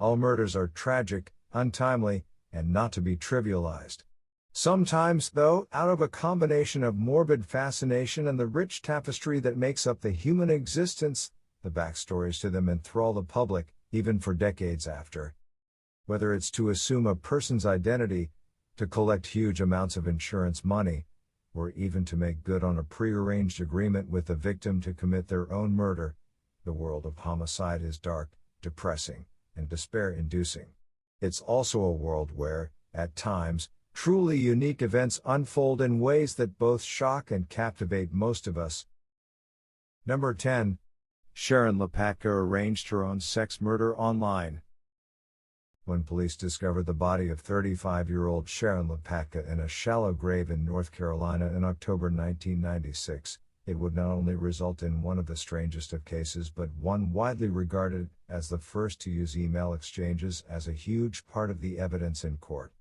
All murders are tragic, untimely, and not to be trivialized. Sometimes, though, out of a combination of morbid fascination and the rich tapestry that makes up the human existence, the backstories to them enthrall the public, even for decades after. Whether it's to assume a person's identity, to collect huge amounts of insurance money, or even to make good on a prearranged agreement with the victim to commit their own murder, the world of homicide is dark, depressing, and despair-inducing. It's also a world where, at times, truly unique events unfold in ways that both shock and captivate most of us. Number 10. Sharon Lopatka arranged her own sex murder online. When police discovered the body of 35-year-old Sharon Lopatka in a shallow grave in North Carolina in October 1996, it would not only result in one of the strangest of cases but one widely regarded as the first to use email exchanges as a huge part of the evidence in court.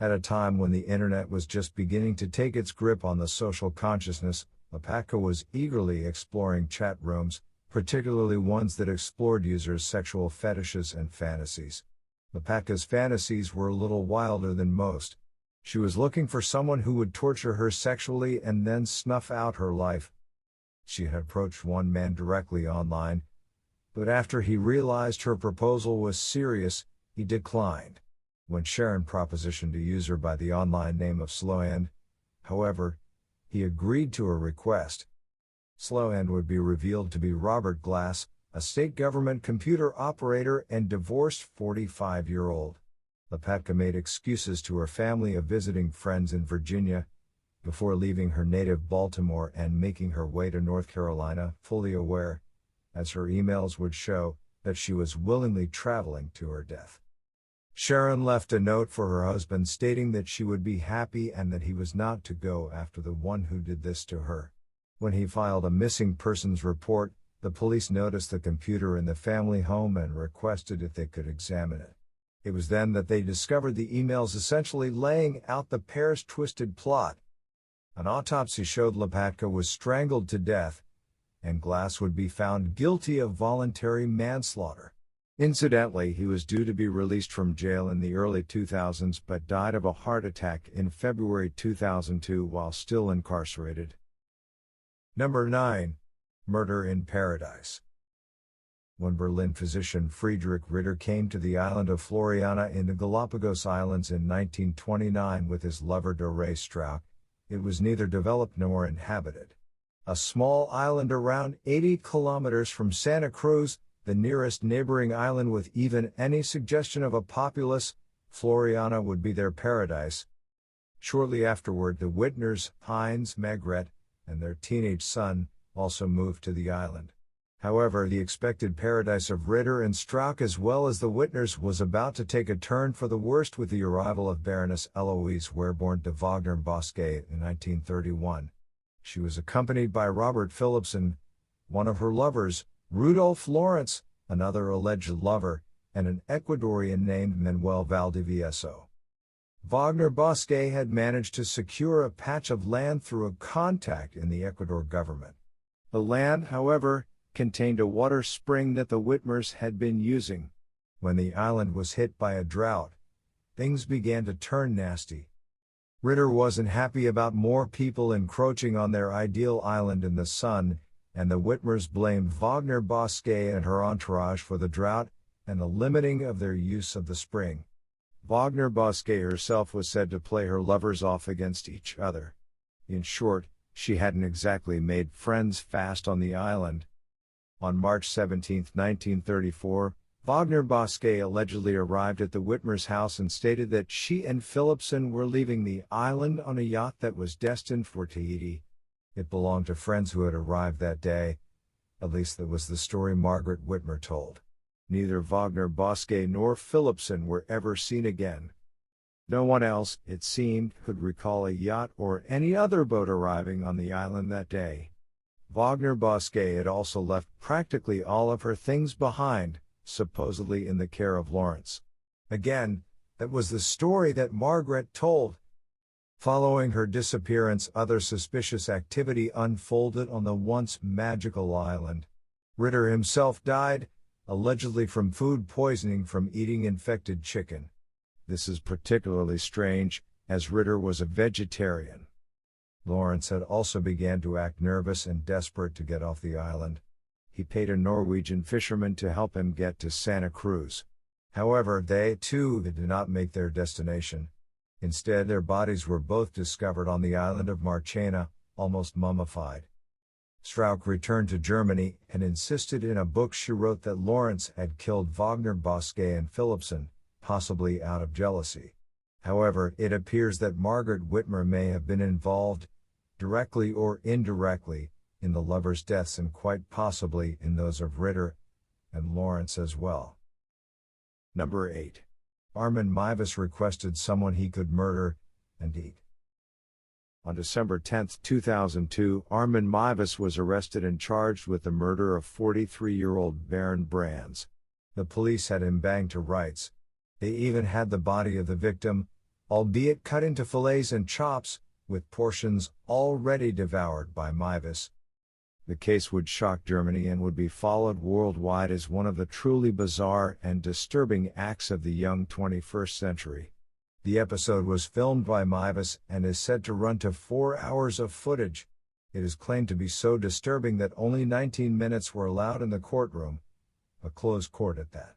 At a time when the internet was just beginning to take its grip on the social consciousness, Lopatka was eagerly exploring chat rooms, particularly ones that explored users' sexual fetishes and fantasies. Lopatka's fantasies were a little wilder than most. She was looking for someone who would torture her sexually and then snuff out her life. She had approached one man directly online, but after he realized her proposal was serious, he declined. When Sharon propositioned to use her by the online name of Slowhand, however, he agreed to her request. Slowhand would be revealed to be Robert Glass, a state government computer operator and divorced 45-year-old. Lopatka made excuses to her family of visiting friends in Virginia, before leaving her native Baltimore and making her way to North Carolina, fully aware, as her emails would show, that she was willingly traveling to her death. Sharon left a note for her husband stating that she would be happy and that he was not to go after the one who did this to her. When he filed a missing persons report, the police noticed the computer in the family home and requested if they could examine it. It was then that they discovered the emails essentially laying out the pair's twisted plot. An autopsy showed Lopatka was strangled to death, and Glass would be found guilty of voluntary manslaughter. Incidentally, he was due to be released from jail in the early 2000s but died of a heart attack in February 2002 while still incarcerated. Number 9. Murder in Paradise. When Berlin physician Friedrich Ritter came to the island of Floriana in the Galapagos Islands in 1929 with his lover Doré Strauch, it was neither developed nor inhabited. A small island around 80 kilometers from Santa Cruz, the nearest neighboring island with even any suggestion of a populace, Floriana would be their paradise. Shortly afterward, the Whitners, Heinz, Maigret, and their teenage son, also moved to the island. However, the expected paradise of Ritter and Strauch as well as the Whitners was about to take a turn for the worst with the arrival of Baroness Eloise Werborn de Wagner-Bosquet in 1931. She was accompanied by Robert Philipson, one of her lovers, Rudolph Lawrence, another alleged lover, and an Ecuadorian named Manuel Valdivieso. Wagner-Bosquet had managed to secure a patch of land through a contact in the Ecuador government. The land, however, contained a water spring that the Whitmers had been using. When the island was hit by a drought, things began to turn nasty. Ritter wasn't happy about more people encroaching on their ideal island in the sun, and the Whitmers blamed Wagner-Bosquet and her entourage for the drought and the limiting of their use of the spring. Wagner-Bosquet herself was said to play her lovers off against each other. In short, she hadn't exactly made friends fast on the island. On March 17, 1934, Wagner-Bosquet allegedly arrived at the Whitmers' house and stated that she and Philipson were leaving the island on a yacht that was destined for Tahiti. It belonged to friends who had arrived that day. At least that was the story Margaret Whitmer told. Neither Wagner-Bosquet nor Philipson were ever seen again. No one else, it seemed, could recall a yacht or any other boat arriving on the island that day. Wagner-Bosquet had also left practically all of her things behind, supposedly in the care of Lawrence. Again, that was the story that Margaret told. Following her disappearance, other suspicious activity unfolded on the once magical island. Ritter himself died, allegedly from food poisoning from eating infected chicken. This is particularly strange, as Ritter was a vegetarian. Lawrence had also began to act nervous and desperate to get off the island. He paid a Norwegian fisherman to help him get to Santa Cruz. However, they, too, did not make their destination. Instead, their bodies were both discovered on the island of Marchena, almost mummified. Strauch returned to Germany and insisted in a book she wrote that Lawrence had killed Wagner, Bosquet and Philipson, possibly out of jealousy. However, it appears that Margaret Whitmer may have been involved, directly or indirectly, in the lovers' deaths and quite possibly in those of Ritter and Lawrence as well. Number 8. Armin Meiwes requested someone he could murder and eat. On December 10, 2002, Armin Meiwes was arrested and charged with the murder of 43-year-old Baron Brands. The police had him banged to rights. They even had the body of the victim, albeit cut into fillets and chops, with portions already devoured by Meiwes. The case would shock Germany and would be followed worldwide as one of the truly bizarre and disturbing acts of the young 21st century. The episode was filmed by Meiwes and is said to run to 4 hours of footage. It is claimed to be so disturbing that only 19 minutes were allowed in the courtroom, a closed court at that.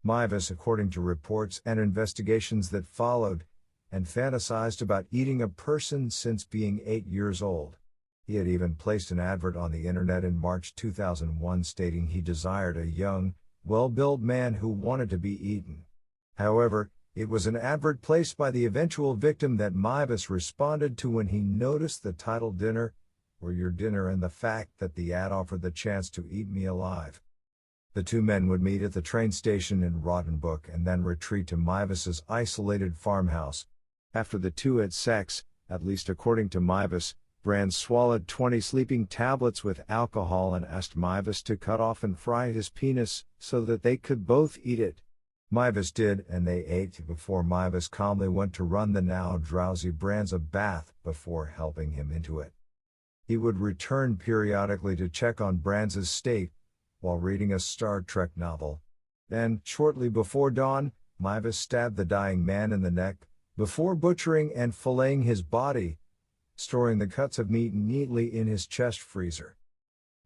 Meiwes, according to reports and investigations that followed, and fantasized about eating a person since being 8 years old. He had even placed an advert on the internet in March 2001 stating he desired a young, well-built man who wanted to be eaten. However, it was an advert placed by the eventual victim that Meiwes responded to when he noticed the title "Dinner, or Your Dinner" and the fact that the ad offered the chance to eat me alive. The two men would meet at the train station in Rottenburg and then retreat to Meiwes's isolated farmhouse. After the two had sex, at least according to Meiwes, Brands swallowed 20 sleeping tablets with alcohol and asked Meiwes to cut off and fry his penis so that they could both eat it. Meiwes did, and they ate before Meiwes calmly went to run the now drowsy Brands a bath before helping him into it. He would return periodically to check on Brands' state while reading a Star Trek novel. Then, shortly before dawn, Meiwes stabbed the dying man in the neck, before butchering and filleting his body, storing the cuts of meat neatly in his chest freezer.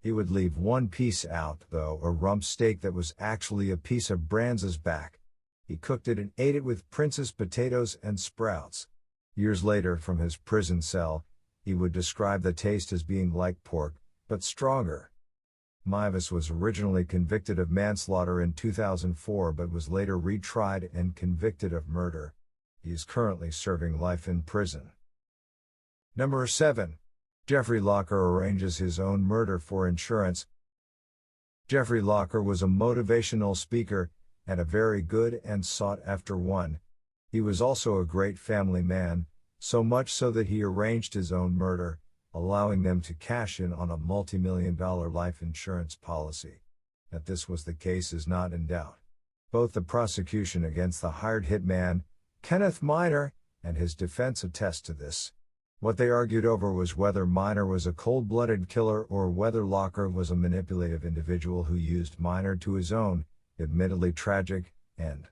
He would leave one piece out, though, a rump steak that was actually a piece of Brands' back. He cooked it and ate it with Prince's potatoes and sprouts. Years later, from his prison cell, he would describe the taste as being like pork, but stronger. Meiwes was originally convicted of manslaughter in 2004 but was later retried and convicted of murder. He is currently serving life in prison. Number 7. Jeffrey Locker arranges his own murder for insurance. Jeffrey Locker was a motivational speaker, and a very good and sought-after one. He was also a great family man, so much so that he arranged his own murder, allowing them to cash in on a multi-million-dollar life insurance policy. That this was the case is not in doubt. Both the prosecution against the hired hitman, Kenneth Miner, and his defense attest to this. What they argued over was whether Miner was a cold-blooded killer or whether Locker was a manipulative individual who used Miner to his own, admittedly tragic, end.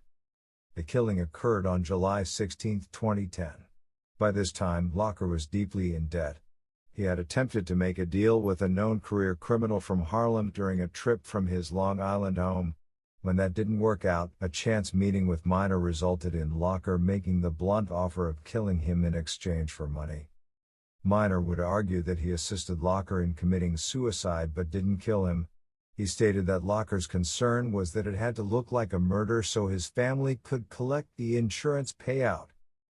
The killing occurred on July 16, 2010. By this time, Locker was deeply in debt. He had attempted to make a deal with a known career criminal from Harlem during a trip from his Long Island home. When that didn't work out, a chance meeting with Miner resulted in Locker making the blunt offer of killing him in exchange for money. Miner would argue that he assisted Locker in committing suicide but didn't kill him. He stated that Locker's concern was that it had to look like a murder so his family could collect the insurance payout.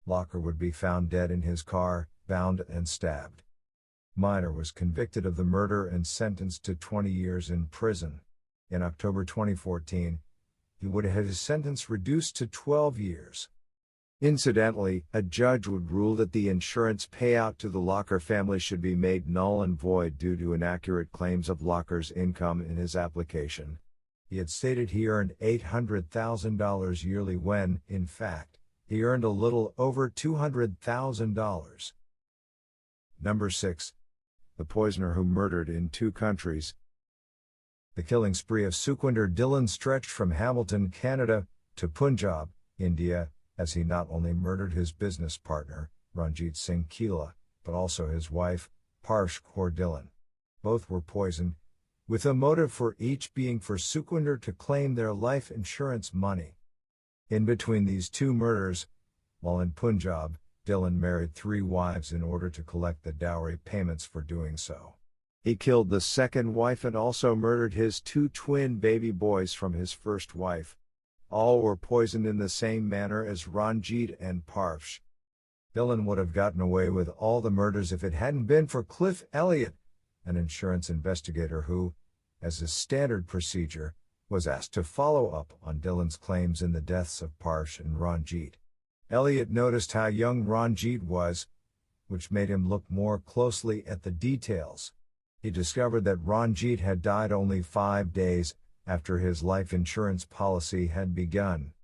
Locker would be found dead in his car, bound and stabbed. Miner was convicted of the murder and sentenced to 20 years in prison. In October 2014, he would have had his sentence reduced to 12 years. Incidentally, a judge would rule that the insurance payout to the Locker family should be made null and void due to inaccurate claims of Locker's income in his application. He had stated he earned $800,000 yearly when, in fact, he earned a little over $200,000. Number 6. The poisoner who murdered in 2 countries. The killing spree of Sukhwinder Dhillon stretched from Hamilton, Canada, to Punjab, India, as he not only murdered his business partner, Ranjit Singh Keela, but also his wife, Parsh Kaur Dhillon. Both were poisoned, with a motive for each being for Sukhwinder to claim their life insurance money. In between these two murders, while in Punjab, Dhillon married 3 wives in order to collect the dowry payments for doing so. He killed the second wife and also murdered his 2 twin baby boys from his first wife. All were poisoned in the same manner as Ranjit and Parsh. Dhillon would have gotten away with all the murders if it hadn't been for Cliff Elliott, an insurance investigator who, as is standard procedure, was asked to follow up on Dhillon's claims in the deaths of Parsh and Ranjit. Elliott noticed how young Ranjit was, which made him look more closely at the details. He discovered that Ranjit had died only 5 days after his life insurance policy had begun.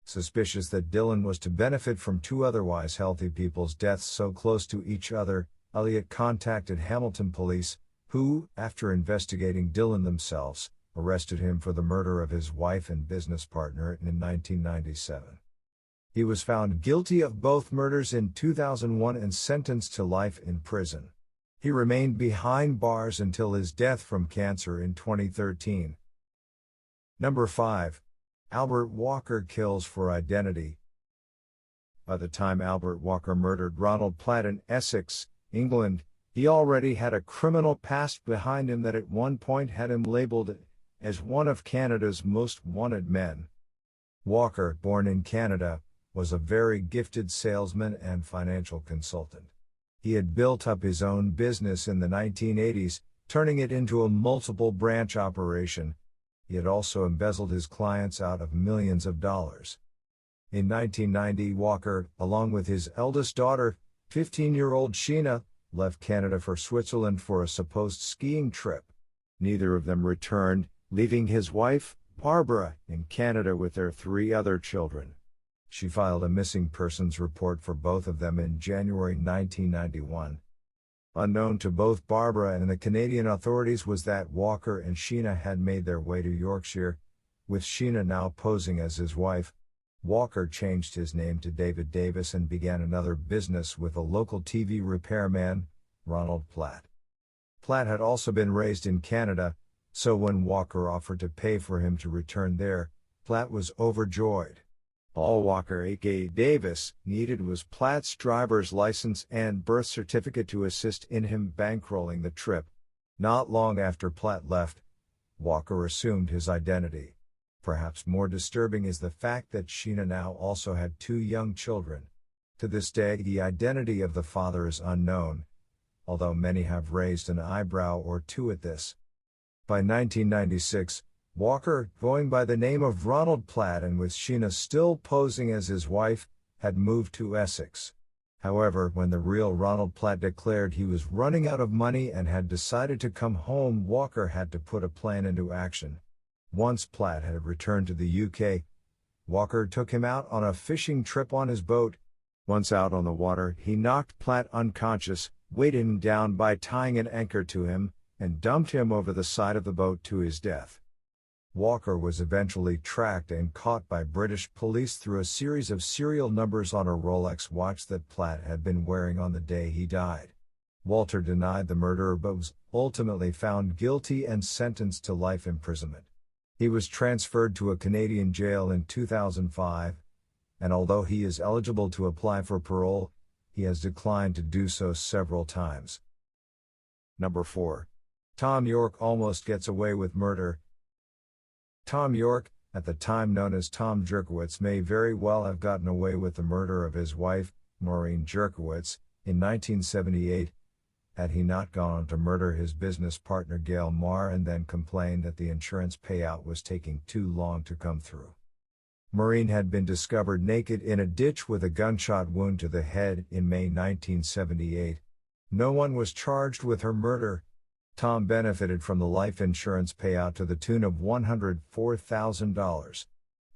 Suspicious that Dhillon was to benefit from 2 otherwise healthy people's deaths so close to each other, Elliott contacted Hamilton police, who, after investigating Dhillon themselves, arrested him for the murder of his wife and business partner in 1997. He was found guilty of both murders in 2001 and sentenced to life in prison. He remained behind bars until his death from cancer in 2013. Number 5. Albert Walker kills for identity. By the time Albert Walker murdered Ronald Platt in Essex, England, he already had a criminal past behind him that at one point had him labeled as one of Canada's most wanted men. Walker, born in Canada, was a very gifted salesman and financial consultant. He had built up his own business in the 1980s, turning it into a multiple branch operation. He had also embezzled his clients out of millions of dollars. In 1990, Walker, along with his eldest daughter, 15-year-old Sheena, left Canada for Switzerland for a supposed skiing trip. Neither of them returned, leaving his wife, Barbara, in Canada with their 3 other children. She filed a missing persons report for both of them in January 1991. Unknown to both Barbara and the Canadian authorities was that Walker and Sheena had made their way to Yorkshire, with Sheena now posing as his wife. Walker changed his name to David Davis and began another business with a local TV repairman, Ronald Platt. Platt had also been raised in Canada, so when Walker offered to pay for him to return there, Platt was overjoyed. All Walker aka Davis needed was Platt's driver's license and birth certificate to assist in him bankrolling the trip. Not long after Platt left, Walker assumed his identity. Perhaps more disturbing is the fact that Sheena now also had 2 young children. To this day, the identity of the father is unknown, although many have raised an eyebrow or 2 at this. By 1996, Walker, going by the name of Ronald Platt and with Sheena still posing as his wife, had moved to Essex. However, when the real Ronald Platt declared he was running out of money and had decided to come home, Walker had to put a plan into action. Once Platt had returned to the UK, Walker took him out on a fishing trip on his boat. Once out on the water, he knocked Platt unconscious, weighted him down by tying an anchor to him, and dumped him over the side of the boat to his death. Walker was eventually tracked and caught by British police through a series of serial numbers on a Rolex watch that Platt had been wearing on the day he died. Walter denied the murder but was ultimately found guilty and sentenced to life imprisonment. He was transferred to a Canadian jail in 2005, and although he is eligible to apply for parole, he has declined to do so several times. Number 4. Tom York almost gets away with murder. Tom York, at the time known as Tom Jerkowitz, may very well have gotten away with the murder of his wife, Maureen Jerkowitz, in 1978, had he not gone on to murder his business partner Gail Marr and then complained that the insurance payout was taking too long to come through. Maureen had been discovered naked in a ditch with a gunshot wound to the head in May 1978. No one was charged with her murder. Tom benefited from the life insurance payout to the tune of $104,000.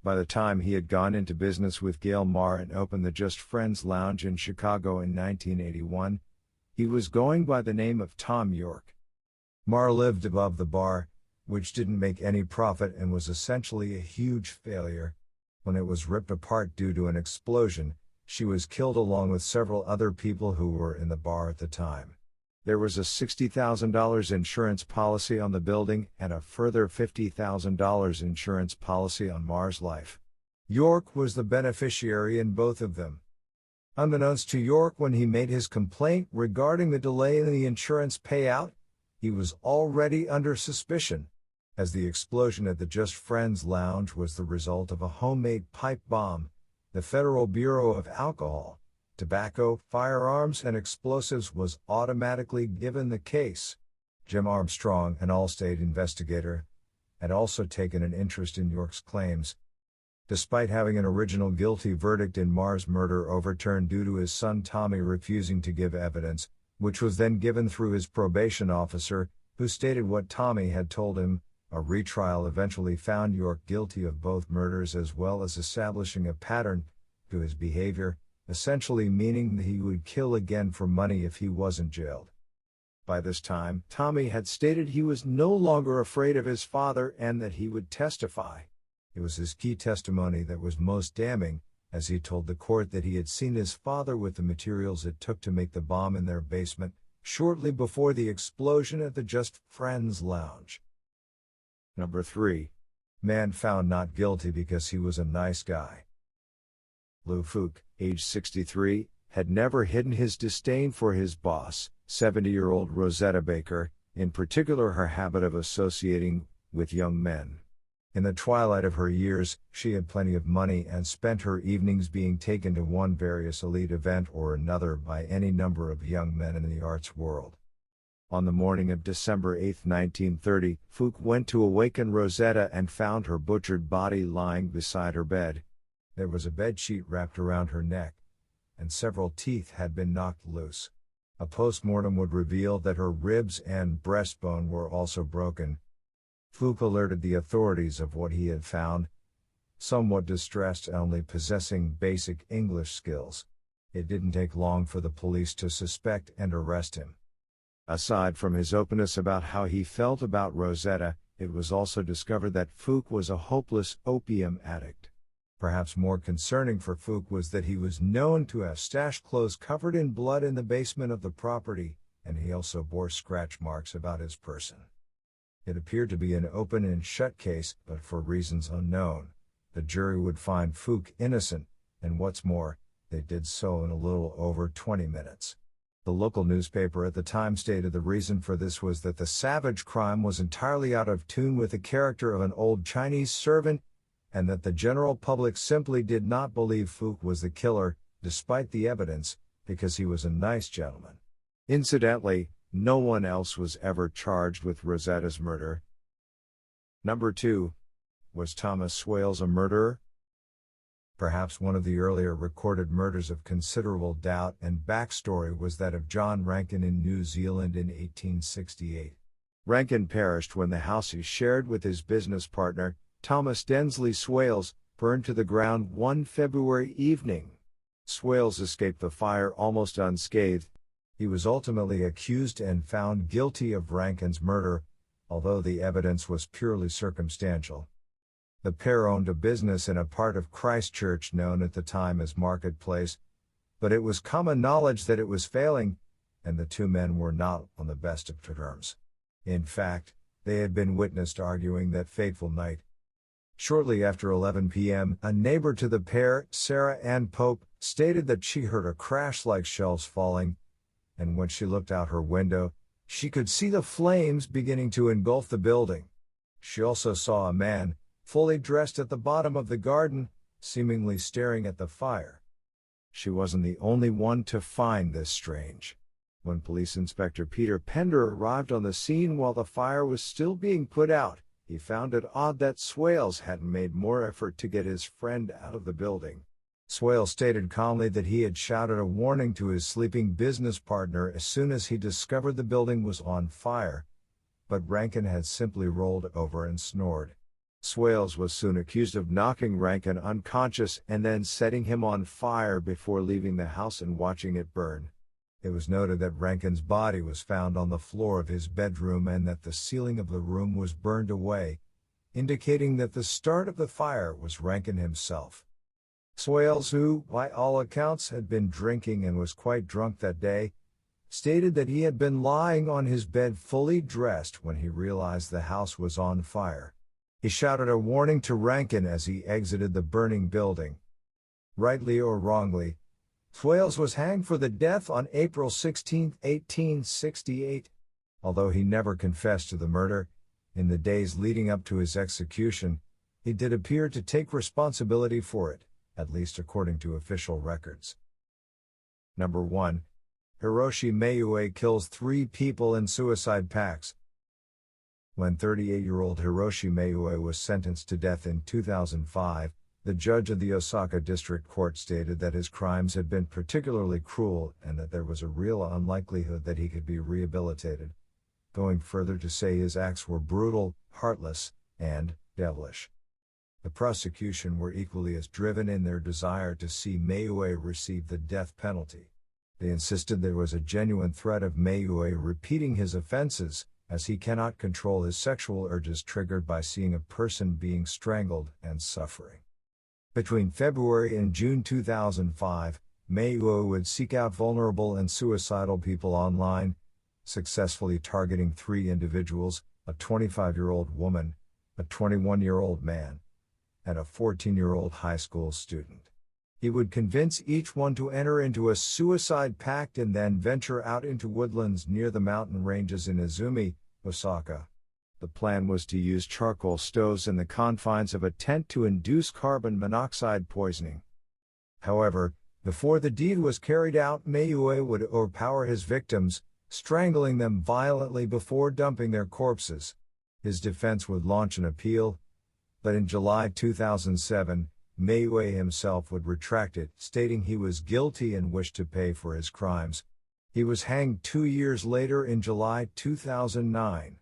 By the time he had gone into business with Gail Marr and opened the Just Friends Lounge in Chicago in 1981, he was going by the name of Tom York. Marr lived above the bar, which didn't make any profit and was essentially a huge failure. When it was ripped apart due to an explosion, she was killed along with several other people who were in the bar at the time. There was a $60,000 insurance policy on the building and a further $50,000 insurance policy on Mars Life. York was the beneficiary in both of them. Unbeknownst to York when he made his complaint regarding the delay in the insurance payout, he was already under suspicion, as the explosion at the Just Friends Lounge was the result of a homemade pipe bomb. The Federal Bureau of Alcohol, Tobacco, Firearms and Explosives was automatically given the case. Jim Armstrong, an Allstate investigator, had also taken an interest in York's claims. Despite having an original guilty verdict in Mars murder overturned due to his son Tommy refusing to give evidence, which was then given through his probation officer, who stated what Tommy had told him, a retrial eventually found York guilty of both murders as well as establishing a pattern to his behavior, essentially meaning that he would kill again for money if he wasn't jailed. By this time, Tommy had stated he was no longer afraid of his father and that he would testify. It was his key testimony that was most damning, as he told the court that he had seen his father with the materials it took to make the bomb in their basement, shortly before the explosion at the Just Friends Lounge. Number 3. Man found not guilty because he was a nice guy. Lou Fook, age 63, had never hidden his disdain for his boss, 70-year-old Rosetta Baker, in particular her habit of associating with young men. In the twilight of her years, she had plenty of money and spent her evenings being taken to one various elite event or another by any number of young men in the arts world. On the morning of December 8, 1930, Fook went to awaken Rosetta and found her butchered body lying beside her bed. There was a bedsheet wrapped around her neck, and several teeth had been knocked loose. A postmortem would reveal that her ribs and breastbone were also broken. Fook alerted the authorities of what he had found, somewhat distressed and only possessing basic English skills. It didn't take long for the police to suspect and arrest him. Aside from his openness about how he felt about Rosetta, it was also discovered that Fook was a hopeless opium addict. Perhaps more concerning for Fook was that he was known to have stashed clothes covered in blood in the basement of the property, and he also bore scratch marks about his person. It appeared to be an open and shut case, but for reasons unknown, the jury would find Fook innocent, and what's more, they did so in a little over 20 minutes. The local newspaper at the time stated the reason for this was that the savage crime was entirely out of tune with the character of an old Chinese servant, and that the general public simply did not believe Fook was the killer, despite the evidence, because he was a nice gentleman. Incidentally, no one else was ever charged with Rosetta's murder. Number 2. Was Thomas Swales a murderer? Perhaps one of the earlier recorded murders of considerable doubt and backstory was that of John Rankin in New Zealand in 1868. Rankin perished when the house he shared with his business partner, Thomas Densley Swales, burned to the ground one February evening. Swales escaped the fire almost unscathed. He was ultimately accused and found guilty of Rankin's murder, although the evidence was purely circumstantial. The pair owned a business in a part of Christchurch known at the time as Marketplace, but it was common knowledge that it was failing, and the two men were not on the best of terms. In fact, they had been witnessed arguing that fateful night. Shortly after 11 p.m., a neighbor to the pair, Sarah Ann Pope, stated that she heard a crash like shelves falling, and when she looked out her window, she could see the flames beginning to engulf the building. She also saw a man, fully dressed at the bottom of the garden, seemingly staring at the fire. She wasn't the only one to find this strange. When Police Inspector Peter Pender arrived on the scene while the fire was still being put out, he found it odd that Swales hadn't made more effort to get his friend out of the building. Swales stated calmly that he had shouted a warning to his sleeping business partner as soon as he discovered the building was on fire, but Rankin had simply rolled over and snored. Swales was soon accused of knocking Rankin unconscious and then setting him on fire before leaving the house and watching it burn. It was noted that Rankin's body was found on the floor of his bedroom and that the ceiling of the room was burned away, indicating that the start of the fire was Rankin himself. Swales, who, by all accounts, had been drinking and was quite drunk that day, stated that he had been lying on his bed fully dressed when he realized the house was on fire. He shouted a warning to Rankin as he exited the burning building. Rightly or wrongly, Swales was hanged for the death on April 16, 1868. Although he never confessed to the murder, in the days leading up to his execution, he did appear to take responsibility for it, at least according to official records. Number 1. Hiroshi Maue kills 3 people in suicide pacts. When 38-year-old Hiroshi Maue was sentenced to death in 2005, the judge of the Osaka District Court stated that his crimes had been particularly cruel and that there was a real unlikelihood that he could be rehabilitated, going further to say his acts were brutal, heartless, and devilish. The prosecution were equally as driven in their desire to see Maue receive the death penalty. They insisted there was a genuine threat of Maue repeating his offenses, as he cannot control his sexual urges triggered by seeing a person being strangled and suffering. Between February and June 2005, Maue would seek out vulnerable and suicidal people online, successfully targeting 3 individuals, a 25-year-old woman, a 21-year-old man, and a 14-year-old high school student. He would convince each one to enter into a suicide pact and then venture out into woodlands near the mountain ranges in Izumi, Osaka. The plan was to use charcoal stoves in the confines of a tent to induce carbon monoxide poisoning. However, before the deed was carried out, Maue would overpower his victims, strangling them violently before dumping their corpses. His defense would launch an appeal, but in July 2007, Maue himself would retract it, stating he was guilty and wished to pay for his crimes. He was hanged 2 years later in July 2009.